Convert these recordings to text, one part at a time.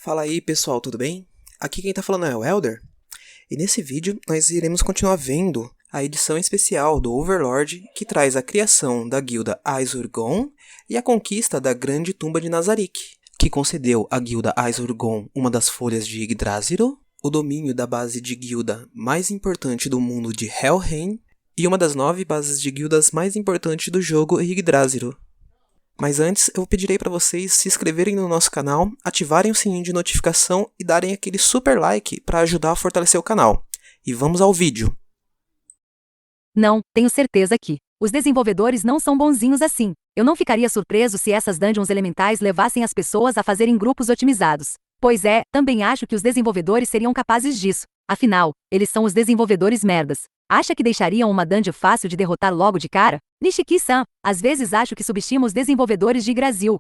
Fala aí pessoal, tudo bem? Aqui quem tá falando é o Elder, e nesse vídeo nós iremos continuar vendo a edição especial do Overlord que traz a criação da guilda Aiz-Urgon e a conquista da Grande Tumba de Nazarick, que concedeu à guilda Aiz-Urgon uma das folhas de Yggdrasil, o domínio da base de guilda mais importante do mundo de Helheim e uma das 9 bases de guildas mais importantes do jogo Yggdrasil. Mas antes, eu pedirei para vocês se inscreverem no nosso canal, ativarem o sininho de notificação e darem aquele super like para ajudar a fortalecer o canal. E vamos ao vídeo. Não, tenho certeza que os desenvolvedores não são bonzinhos assim. Eu não ficaria surpreso se essas dungeons elementais levassem as pessoas a fazerem grupos otimizados. Pois é, também acho que os desenvolvedores seriam capazes disso. Afinal, eles são os desenvolvedores merdas. Acha que deixariam uma dungeon fácil de derrotar logo de cara? Nishiki-san, às vezes acho que subestima os desenvolvedores de Yggdrasil.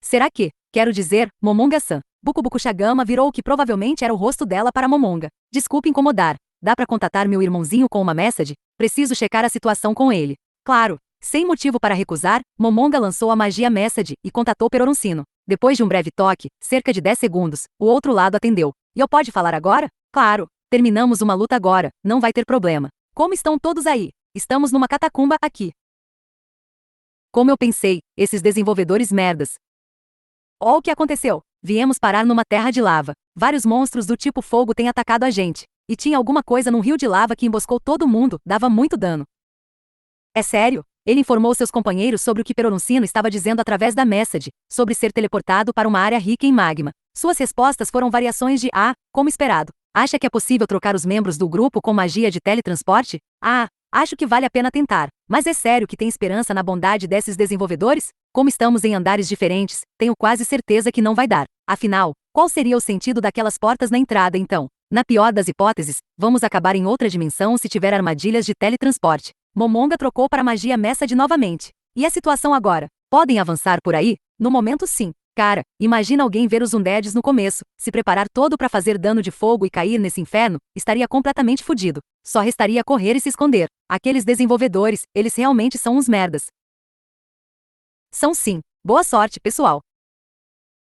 Será que? Quero dizer, Momonga-san. Bukubuku Shagama virou o que provavelmente era o rosto dela para Momonga. Desculpe incomodar. Dá pra contatar meu irmãozinho com uma message? Preciso checar a situação com ele. Claro. Sem motivo para recusar, Momonga lançou a magia message e contatou Peroruncino. Depois de um breve toque, cerca de 10 segundos, o outro lado atendeu. E eu pode falar agora? Claro. Terminamos uma luta agora, não vai ter problema. Como estão todos aí? Estamos numa catacumba aqui. Como eu pensei, esses desenvolvedores merdas. Ó o que aconteceu. Viemos parar numa terra de lava. Vários monstros do tipo fogo têm atacado a gente. E tinha alguma coisa num rio de lava que emboscou todo mundo, dava muito dano. É sério? Ele informou seus companheiros sobre o que Peroruncino estava dizendo através da message, sobre ser teleportado para uma área rica em magma. Suas respostas foram variações de como esperado. Acha que é possível trocar os membros do grupo com magia de teletransporte? Acho que vale a pena tentar. Mas é sério que tem esperança na bondade desses desenvolvedores? Como estamos em andares diferentes, tenho quase certeza que não vai dar. Afinal, qual seria o sentido daquelas portas na entrada então? Na pior das hipóteses, vamos acabar em outra dimensão se tiver armadilhas de teletransporte. Momonga trocou para magia message novamente. E a situação agora? Podem avançar por aí? No momento sim. Cara, imagina alguém ver os undeads no começo, se preparar todo para fazer dano de fogo e cair nesse inferno, estaria completamente fudido. Só restaria correr e se esconder. Aqueles desenvolvedores, eles realmente são uns merdas. São sim. Boa sorte, pessoal.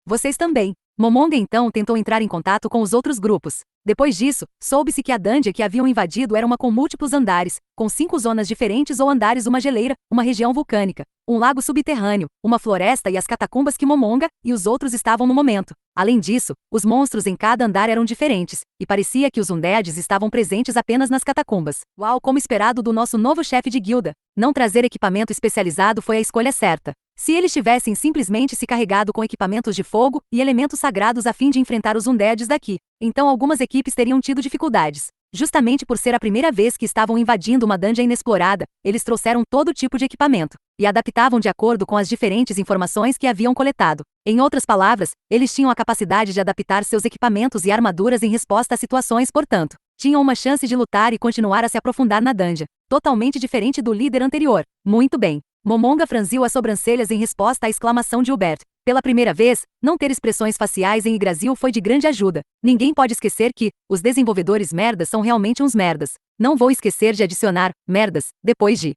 Vocês também. Momonga então tentou entrar em contato com os outros grupos. Depois disso, soube-se que a dungeon que haviam invadido era uma com múltiplos andares, com 5 zonas diferentes ou andares, uma geleira, uma região vulcânica, um lago subterrâneo, uma floresta e as catacumbas que Momonga e os outros estavam no momento. Além disso, os monstros em cada andar eram diferentes, e parecia que os undeads estavam presentes apenas nas catacumbas. Uau, como esperado do nosso novo chefe de guilda! Não trazer equipamento especializado foi a escolha certa. Se eles tivessem simplesmente se carregado com equipamentos de fogo e elementos sagrados a fim de enfrentar os undeads daqui, então algumas equipes teriam tido dificuldades. Justamente por ser a primeira vez que estavam invadindo uma dungeon inexplorada, eles trouxeram todo tipo de equipamento, e adaptavam de acordo com as diferentes informações que haviam coletado. Em outras palavras, eles tinham a capacidade de adaptar seus equipamentos e armaduras em resposta a situações, portanto, tinham uma chance de lutar e continuar a se aprofundar na dungeon, totalmente diferente do líder anterior. Muito bem. Momonga franziu as sobrancelhas em resposta à exclamação de Hubert. Pela primeira vez, não ter expressões faciais em Yggdrasil foi de grande ajuda. Ninguém pode esquecer que os desenvolvedores merdas são realmente uns merdas. Não vou esquecer de adicionar merdas depois de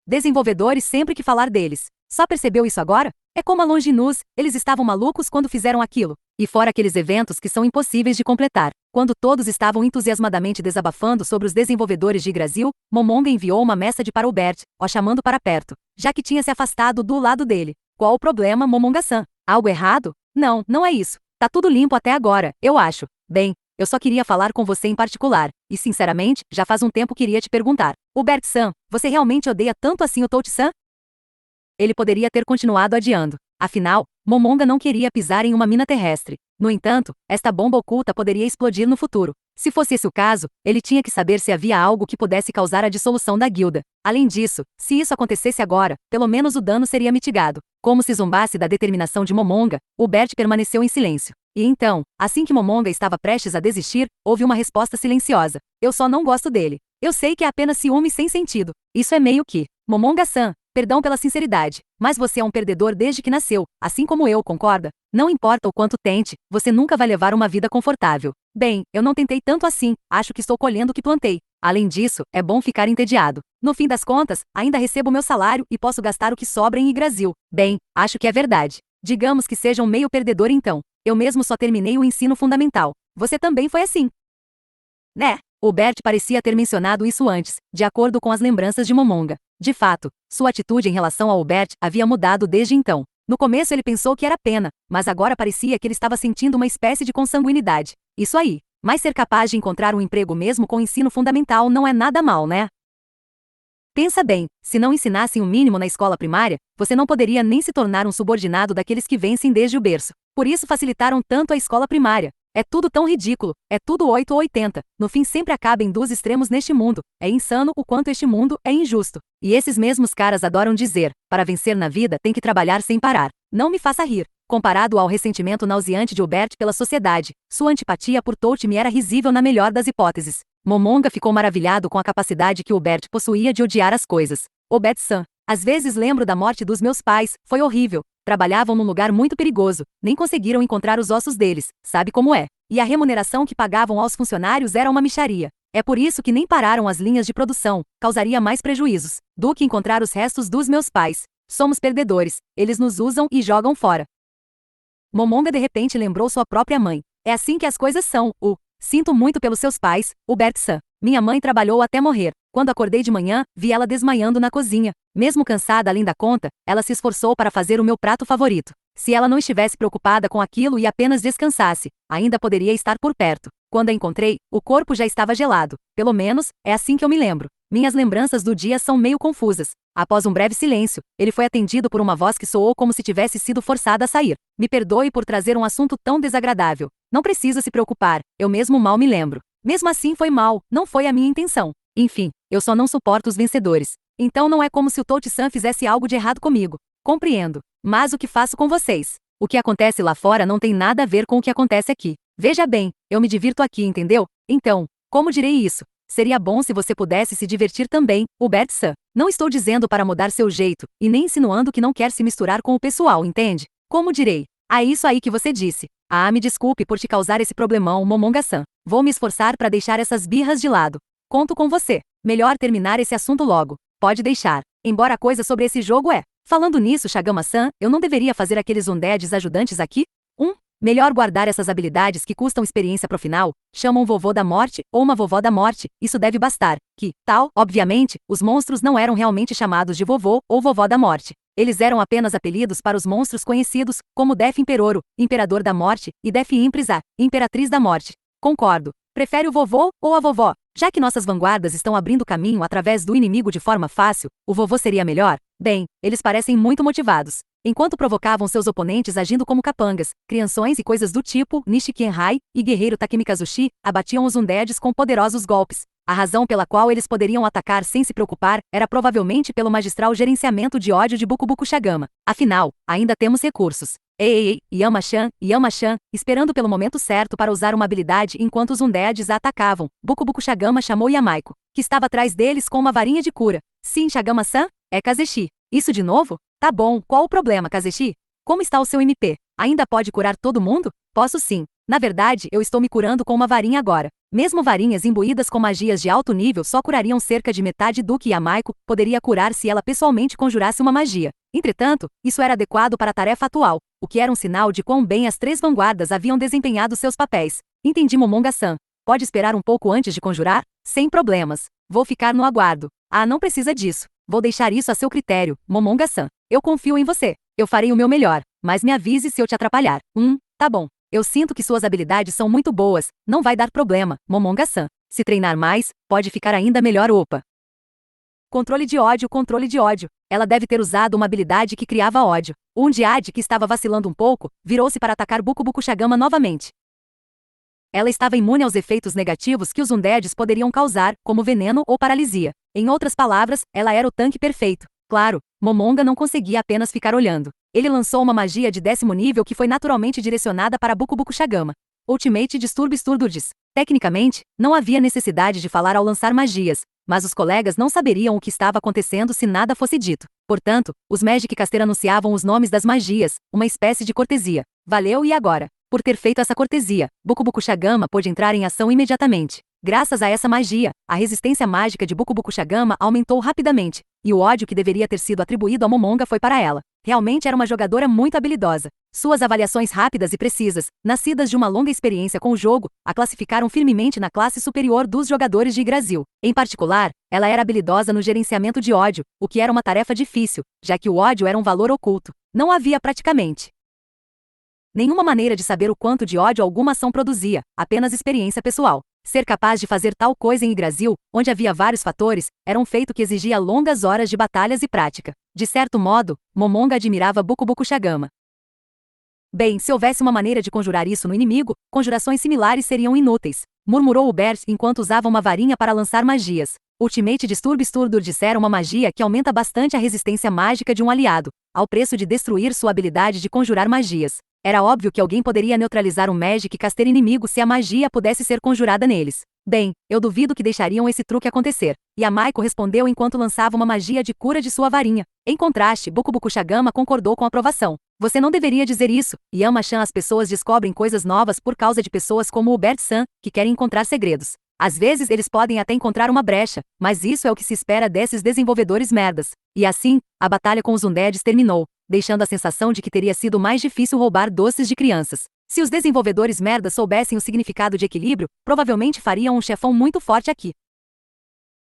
desenvolvedores sempre que falar deles. Só percebeu isso agora? É como a Longinus, eles estavam malucos quando fizeram aquilo. E fora aqueles eventos que são impossíveis de completar. Quando todos estavam entusiasmadamente desabafando sobre os desenvolvedores de Yggdrasil, Momonga enviou uma mensagem para Hubert, o chamando para perto, já que tinha se afastado do lado dele. Qual o problema, Momonga-san? Algo errado? Não, não é isso. Tá tudo limpo até agora, eu acho. Bem, eu só queria falar com você em particular, e sinceramente, já faz um tempo queria te perguntar. Hubert-san, você realmente odeia tanto assim o Touch-san? Ele poderia ter continuado adiando. Afinal, Momonga não queria pisar em uma mina terrestre. No entanto, esta bomba oculta poderia explodir no futuro. Se fosse esse o caso, ele tinha que saber se havia algo que pudesse causar a dissolução da guilda. Além disso, se isso acontecesse agora, pelo menos o dano seria mitigado. Como se zombasse da determinação de Momonga, Hubert permaneceu em silêncio. E então, assim que Momonga estava prestes a desistir, houve uma resposta silenciosa. Eu só não gosto dele. Eu sei que é apenas ciúme sem sentido. Isso é meio que... Momonga-san, perdão pela sinceridade, mas você é um perdedor desde que nasceu, assim como eu, concorda? Não importa o quanto tente, você nunca vai levar uma vida confortável. Bem, eu não tentei tanto assim, acho que estou colhendo o que plantei. Além disso, é bom ficar entediado. No fim das contas, ainda recebo meu salário e posso gastar o que sobra em Yggdrasil. Bem, acho que é verdade. Digamos que seja um meio perdedor então. Eu mesmo só terminei o ensino fundamental. Você também foi assim, né? O Bert parecia ter mencionado isso antes, de acordo com as lembranças de Momonga. De fato, sua atitude em relação ao Bert havia mudado desde então. No começo ele pensou que era pena, mas agora parecia que ele estava sentindo uma espécie de consanguinidade. Isso aí. Mas ser capaz de encontrar um emprego mesmo com ensino fundamental não é nada mal, né? Pensa bem, se não ensinassem o mínimo na escola primária, você não poderia nem se tornar um subordinado daqueles que vencem desde o berço. Por isso facilitaram tanto a escola primária. É tudo tão ridículo, é tudo 8 ou 80. No fim sempre acaba em dois extremos neste mundo. É insano o quanto este mundo é injusto. E esses mesmos caras adoram dizer, para vencer na vida tem que trabalhar sem parar. Não me faça rir. Comparado ao ressentimento nauseante de Hubert pela sociedade, sua antipatia por Toutme era risível na melhor das hipóteses. Momonga ficou maravilhado com a capacidade que Hubert possuía de odiar as coisas. Obed-san, às vezes lembro da morte dos meus pais, foi horrível. Trabalhavam num lugar muito perigoso, nem conseguiram encontrar os ossos deles, sabe como é. E a remuneração que pagavam aos funcionários era uma mixaria. É por isso que nem pararam as linhas de produção, causaria mais prejuízos do que encontrar os restos dos meus pais. Somos perdedores, eles nos usam e jogam fora. Momonga de repente lembrou sua própria mãe. É assim que as coisas são, sinto muito pelos seus pais, Hubert-san. Minha mãe trabalhou até morrer. Quando acordei de manhã, vi ela desmaiando na cozinha. Mesmo cansada além da conta, ela se esforçou para fazer o meu prato favorito. Se ela não estivesse preocupada com aquilo e apenas descansasse, ainda poderia estar por perto. Quando a encontrei, o corpo já estava gelado. Pelo menos, é assim que eu me lembro. Minhas lembranças do dia são meio confusas. Após um breve silêncio, ele foi atendido por uma voz que soou como se tivesse sido forçada a sair. Me perdoe por trazer um assunto tão desagradável. Não precisa se preocupar, eu mesmo mal me lembro. Mesmo assim foi mal, não foi a minha intenção. Enfim, eu só não suporto os vencedores. Então não é como se o Touch-san fizesse algo de errado comigo. Compreendo. Mas o que faço com vocês? O que acontece lá fora não tem nada a ver com o que acontece aqui. Veja bem, eu me divirto aqui, entendeu? Então, como direi isso? Seria bom se você pudesse se divertir também, Hubert-san. Não estou dizendo para mudar seu jeito, e nem insinuando que não quer se misturar com o pessoal, entende? Como direi? Ah, isso aí que você disse. Ah, me desculpe por te causar esse problemão, Momonga-san. Vou me esforçar para deixar essas birras de lado. Conto com você. Melhor terminar esse assunto logo. Pode deixar. Embora a coisa sobre esse jogo é. Falando nisso, Shagama-san, eu não deveria fazer aqueles undeads ajudantes aqui? Melhor guardar essas habilidades que custam experiência pro final, chama um vovô da morte, ou uma vovó da morte, isso deve bastar. Que, tal, obviamente, os monstros não eram realmente chamados de vovô ou vovó da morte. Eles eram apenas apelidos para os monstros conhecidos, como Def Imperoro, Imperador da Morte, e Def Imprisa, Imperatriz da Morte. Concordo. Prefere o vovô ou a vovó? Já que nossas vanguardas estão abrindo caminho através do inimigo de forma fácil, o vovô seria melhor? Bem, eles parecem muito motivados. Enquanto provocavam seus oponentes agindo como capangas, crianções e coisas do tipo, Nishikienrai e guerreiro Takemikazushi abatiam os undeads com poderosos golpes. A razão pela qual eles poderiam atacar sem se preocupar era provavelmente pelo magistral gerenciamento de ódio de Bukubuku Shagama. Afinal, ainda temos recursos. Ei, Yama-chan, esperando pelo momento certo para usar uma habilidade enquanto os undeads a atacavam, Bukubuku Shagama chamou Yamaiko, que estava atrás deles com uma varinha de cura. Sim, Shagama-san, é Kazeshi. Isso de novo? Tá bom, qual o problema, Kazeshi? Como está o seu MP? Ainda pode curar todo mundo? Posso sim. Na verdade, eu estou me curando com uma varinha agora. Mesmo varinhas imbuídas com magias de alto nível só curariam cerca de metade do que Yamaiko poderia curar se ela pessoalmente conjurasse uma magia. Entretanto, isso era adequado para a tarefa atual, o que era um sinal de quão bem as três vanguardas haviam desempenhado seus papéis. Entendi, Momonga-san. Pode esperar um pouco antes de conjurar? Sem problemas. Vou ficar no aguardo. Ah, não precisa disso. Vou deixar isso a seu critério, Momonga-san. Eu confio em você. Eu farei o meu melhor, mas me avise se eu te atrapalhar. Tá bom. Eu sinto que suas habilidades são muito boas, não vai dar problema, Momonga-san. Se treinar mais, pode ficar ainda melhor, opa. Controle de ódio. Ela deve ter usado uma habilidade que criava ódio. O Undead, que estava vacilando um pouco, virou-se para atacar Bukubuku Shagama novamente. Ela estava imune aos efeitos negativos que os Undeads poderiam causar, como veneno ou paralisia. Em outras palavras, ela era o tanque perfeito. Claro, Momonga não conseguia apenas ficar olhando. Ele lançou uma magia de 10º nível que foi naturalmente direcionada para Bukubuku Shagama. Ultimate Disturbs Turdurges. Tecnicamente, não havia necessidade de falar ao lançar magias, mas os colegas não saberiam o que estava acontecendo se nada fosse dito. Portanto, os Magic Caster anunciavam os nomes das magias, uma espécie de cortesia. Valeu e agora? Por ter feito essa cortesia, Bukubuku Shagama pôde entrar em ação imediatamente. Graças a essa magia, a resistência mágica de Bukubuku Shagama aumentou rapidamente, e o ódio que deveria ter sido atribuído a Momonga foi para ela. Realmente era uma jogadora muito habilidosa. Suas avaliações rápidas e precisas, nascidas de uma longa experiência com o jogo, a classificaram firmemente na classe superior dos jogadores de Yggdrasil. Em particular, ela era habilidosa no gerenciamento de ódio, o que era uma tarefa difícil, já que o ódio era um valor oculto. Não havia praticamente nenhuma maneira de saber o quanto de ódio alguma ação produzia, apenas experiência pessoal. Ser capaz de fazer tal coisa em Yggdrasil, onde havia vários fatores, era um feito que exigia longas horas de batalhas e prática. De certo modo, Momonga admirava Bukubuku Shagama. Bem, se houvesse uma maneira de conjurar isso no inimigo, conjurações similares seriam inúteis, murmurou o Bert enquanto usava uma varinha para lançar magias. Ultimate Disturb dissera uma magia que aumenta bastante a resistência mágica de um aliado, ao preço de destruir sua habilidade de conjurar magias. Era óbvio que alguém poderia neutralizar um Magic Caster inimigo se a magia pudesse ser conjurada neles. Bem, eu duvido que deixariam esse truque acontecer. Yamaiko respondeu enquanto lançava uma magia de cura de sua varinha. Em contraste, Bukubuku Shagama concordou com aprovação. Você não deveria dizer isso. Yama-chan, as pessoas descobrem coisas novas por causa de pessoas como o Bert-san, que querem encontrar segredos. Às vezes eles podem até encontrar uma brecha, mas isso é o que se espera desses desenvolvedores merdas. E assim, a batalha com os Undeads terminou, deixando a sensação de que teria sido mais difícil roubar doces de crianças. Se os desenvolvedores merdas soubessem o significado de equilíbrio, provavelmente fariam um chefão muito forte aqui.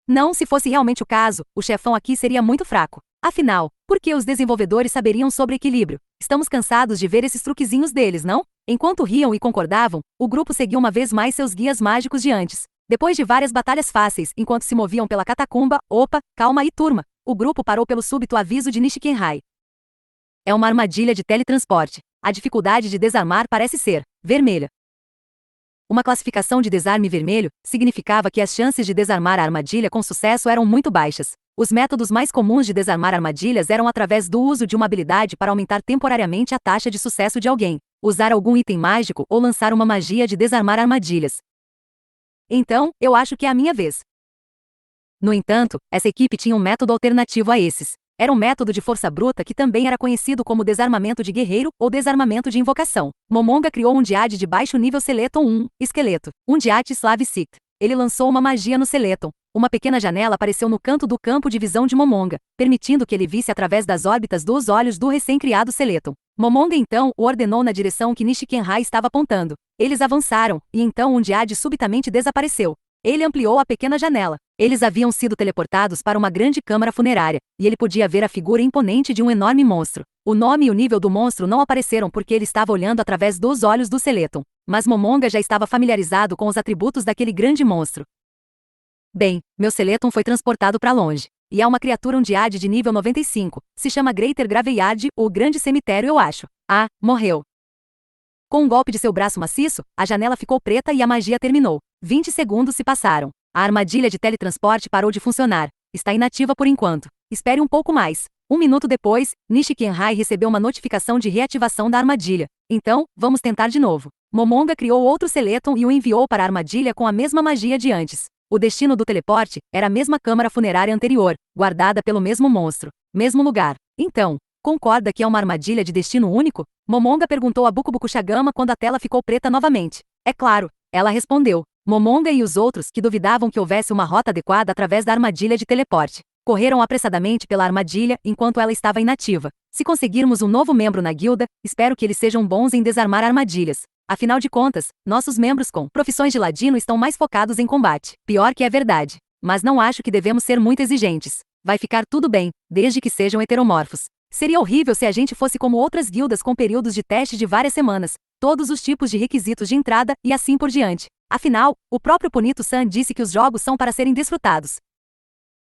Não, se fosse realmente o caso, o chefão aqui seria muito fraco. Afinal, por que os desenvolvedores saberiam sobre equilíbrio? Estamos cansados de ver esses truquezinhos deles, não? Enquanto riam e concordavam, o grupo seguiu uma vez mais seus guias mágicos de antes. Depois de várias batalhas fáceis, enquanto se moviam pela catacumba, opa, calma aí turma, o grupo parou pelo súbito aviso de Nishikenrai. É uma armadilha de teletransporte. A dificuldade de desarmar parece ser vermelha. Uma classificação de desarme vermelho significava que as chances de desarmar a armadilha com sucesso eram muito baixas. Os métodos mais comuns de desarmar armadilhas eram através do uso de uma habilidade para aumentar temporariamente a taxa de sucesso de alguém, usar algum item mágico ou lançar uma magia de desarmar armadilhas. Então, eu acho que é a minha vez. No entanto, essa equipe tinha um método alternativo a esses. Era um método de força bruta que também era conhecido como desarmamento de guerreiro ou desarmamento de invocação. Momonga criou um Diade de baixo nível Seleton 1, esqueleto, um Diade Slave Sikt. Ele lançou uma magia no Seleton. Uma pequena janela apareceu no canto do campo de visão de Momonga, permitindo que ele visse através das órbitas dos olhos do recém-criado Seleton. Momonga então o ordenou na direção que Nishikenrai estava apontando. Eles avançaram, e então um Diade subitamente desapareceu. Ele ampliou a pequena janela. Eles haviam sido teleportados para uma grande câmara funerária, e ele podia ver a figura imponente de um enorme monstro. O nome e o nível do monstro não apareceram porque ele estava olhando através dos olhos do Seleton. Mas Momonga já estava familiarizado com os atributos daquele grande monstro. Bem, meu Seleton foi transportado para longe. E é uma criatura Undead de nível 95. Se chama Greater Graveyard, ou Grande Cemitério, eu acho. Ah, morreu. Com um golpe de seu braço maciço, a janela ficou preta e a magia terminou. 20 segundos se passaram. A armadilha de teletransporte parou de funcionar. Está inativa por enquanto. Espere um pouco mais. 1 minuto depois, Nishikenrai recebeu uma notificação de reativação da armadilha. Então, vamos tentar de novo. Momonga criou outro Seleton e o enviou para a armadilha com a mesma magia de antes. O destino do teleporte era a mesma câmara funerária anterior, guardada pelo mesmo monstro. Mesmo lugar. Então, concorda que é uma armadilha de destino único? Momonga perguntou a Bukubuku Shagama quando a tela ficou preta novamente. É claro, ela respondeu. Momonga e os outros, que duvidavam que houvesse uma rota adequada através da armadilha de teleporte, correram apressadamente pela armadilha enquanto ela estava inativa. Se conseguirmos um novo membro na guilda, espero que eles sejam bons em desarmar armadilhas. Afinal de contas, nossos membros com profissões de ladino estão mais focados em combate. Pior que é verdade. Mas não acho que devemos ser muito exigentes. Vai ficar tudo bem, desde que sejam heteromorfos. Seria horrível se a gente fosse como outras guildas com períodos de teste de várias semanas, todos os tipos de requisitos de entrada e assim por diante. Afinal, o próprio Punito-san disse que os jogos são para serem desfrutados.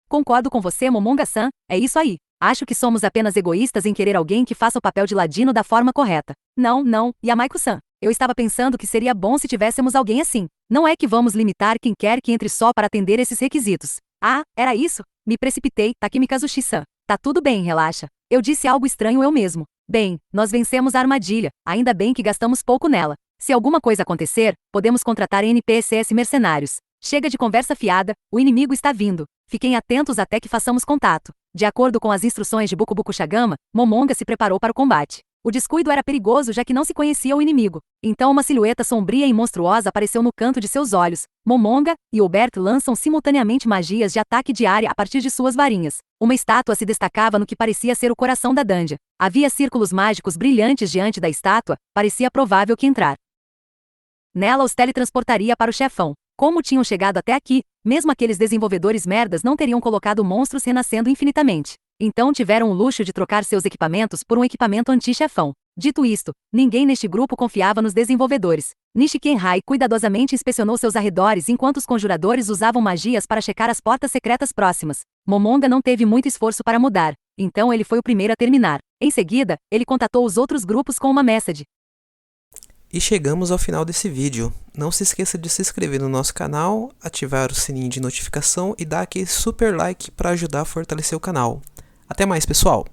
Concordo com você, Momonga-san, é isso aí. Acho que somos apenas egoístas em querer alguém que faça o papel de ladino da forma correta. Não, Yamaiko-san. Eu estava pensando que seria bom se tivéssemos alguém assim. Não é que vamos limitar quem quer que entre só para atender esses requisitos. Ah, era isso? Me precipitei, Takemi Kazushi-san. Tá tudo bem, relaxa. Eu disse algo estranho eu mesmo. Bem, nós vencemos a armadilha, ainda bem que gastamos pouco nela. Se alguma coisa acontecer, podemos contratar NPCs mercenários. Chega de conversa fiada, o inimigo está vindo. Fiquem atentos até que façamos contato. De acordo com as instruções de Bukubuku Shagama, Momonga se preparou para o combate. O descuido era perigoso já que não se conhecia o inimigo. Então uma silhueta sombria e monstruosa apareceu no canto de seus olhos. Momonga e Obert lançam simultaneamente magias de ataque de área a partir de suas varinhas. Uma estátua se destacava no que parecia ser o coração da dungeon. Havia círculos mágicos brilhantes diante da estátua, parecia provável que entrar nela os teletransportaria para o chefão. Como tinham chegado até aqui, mesmo aqueles desenvolvedores merdas não teriam colocado monstros renascendo infinitamente. Então tiveram o luxo de trocar seus equipamentos por um equipamento anti-chefão. Dito isto, ninguém neste grupo confiava nos desenvolvedores. Nishikenhai cuidadosamente inspecionou seus arredores enquanto os conjuradores usavam magias para checar as portas secretas próximas. Momonga não teve muito esforço para mudar, então ele foi o primeiro a terminar. Em seguida, ele contatou os outros grupos com uma message. E chegamos ao final desse vídeo. Não se esqueça de se inscrever no nosso canal, ativar o sininho de notificação e dar aquele super like para ajudar a fortalecer o canal. Até mais, pessoal!